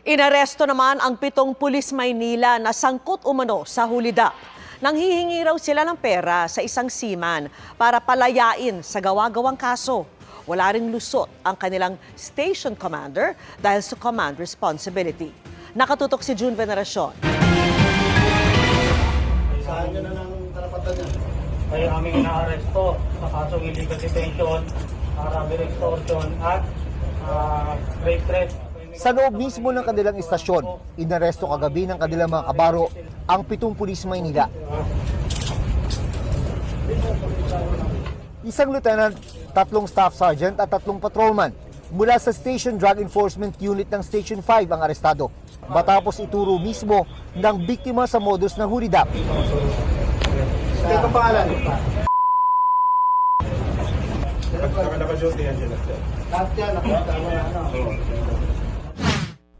Inaresto naman ang 7 pulis Maynila na sangkot umano sa hulidap. Nanghihingi raw sila ng pera sa isang seaman para palayain sa gawa-gawang kaso. Wala ring lusot ang kanilang station commander dahil sa command responsibility. Nakatutok si June Veneracion. Saan nyo na ng karapatan niya? Kaya aming inaaresto sa kasong illegal detention, robbery extortion at rape threat. Sa loob mismo ng kanilang istasyon, inaresto kagabi ng kanilang mga kabaro ang 7 pulis Maynila. Isang lieutenant, 3 staff sergeant at 3 patrolman mula sa Station Drug Enforcement Unit ng Station 5 ang arestado. Matapos ituro mismo ng biktima sa modus ng hulidap. Ito ang pangalan. Naka-duty yan sila. Lahat yan, nakita mo na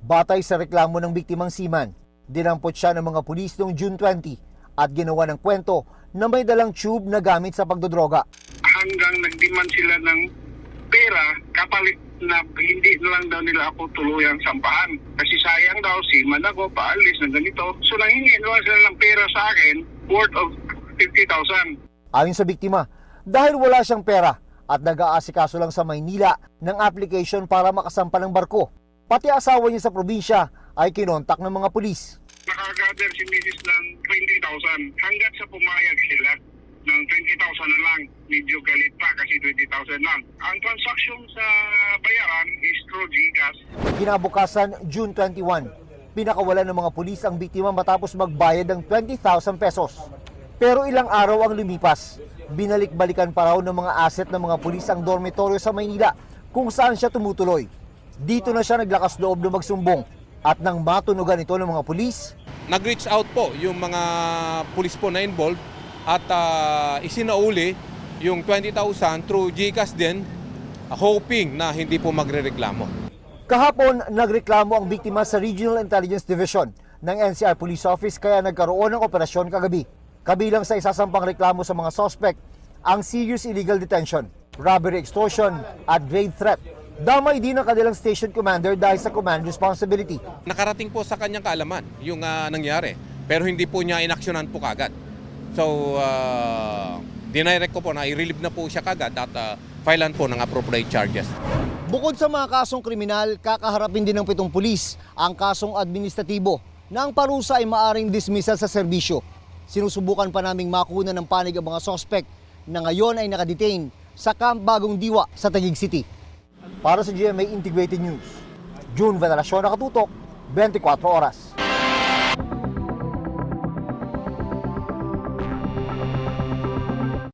Batay sa reklamo ng biktimang seaman, dinampot siya ng mga pulis noong June 20 at ginawa ng kwento na may dalang tube na gamit sa pagdodroga. Hanggang nagdemand sila ng pera, kapalit na hindi na lang daw nila ako tuluyang sampahan. Kasi sayang daw, seaman ako, paalis na ganito. So nanghingi na lang sila ng pera sa akin, worth of 50,000. Ayon sa biktima, dahil wala siyang pera at nag-aasikaso lang sa Maynila ng application para makasampa ng barko, pati asawa niya sa probinsya ay kinontak ng mga pulis. Nakagather si Mrs. ng 20,000 hanggat sa pumayag sila ng 20,000 na lang. Medyo galit pa kasi 20,000 lang. Ang transaksyon sa bayaran is through GCash. Kinabukasan, June 21, pinakawalan ng mga pulis ang biktima matapos magbayad ng 20,000 pesos. Pero ilang araw ang lumipas, binalik-balikan pa raw ng mga asset ng mga pulis ang dormitoryo sa Maynila kung saan siya tumutuloy. Dito na siya naglakas loob na magsumbong at nang matunugan ito ng mga pulis, nag-reach out po yung mga pulis po na involved at isinauli yung 20,000 through GCash din, hoping na hindi po magrereklamo. Kahapon, nagreklamo ang biktima sa Regional Intelligence Division ng NCR Police Office kaya nagkaroon ng operasyon kagabi. Kabilang sa isasampang reklamo sa mga suspect, ang serious illegal detention, robbery extortion at grave threat. Damay din ang kanilang station commander dahil sa command responsibility. Nakarating po sa kanyang kaalaman yung nangyari, pero hindi po niya inaksyonan po kagad. So, dinirect ko po na i-relieve na po siya kagad at filean po ng appropriate charges. Bukod sa mga kasong kriminal, kakaharapin din ng 7 pulis ang kasong administratibo na ang parusa ay maaring dismissal sa serbisyo. Sinusubukan pa naming makuna ng panig ang mga suspect na ngayon ay nakadetain sa Camp Bagong Diwa sa Taguig City. Para sa GMA Integrated News, June Veneracion, nakatutok, 24 oras.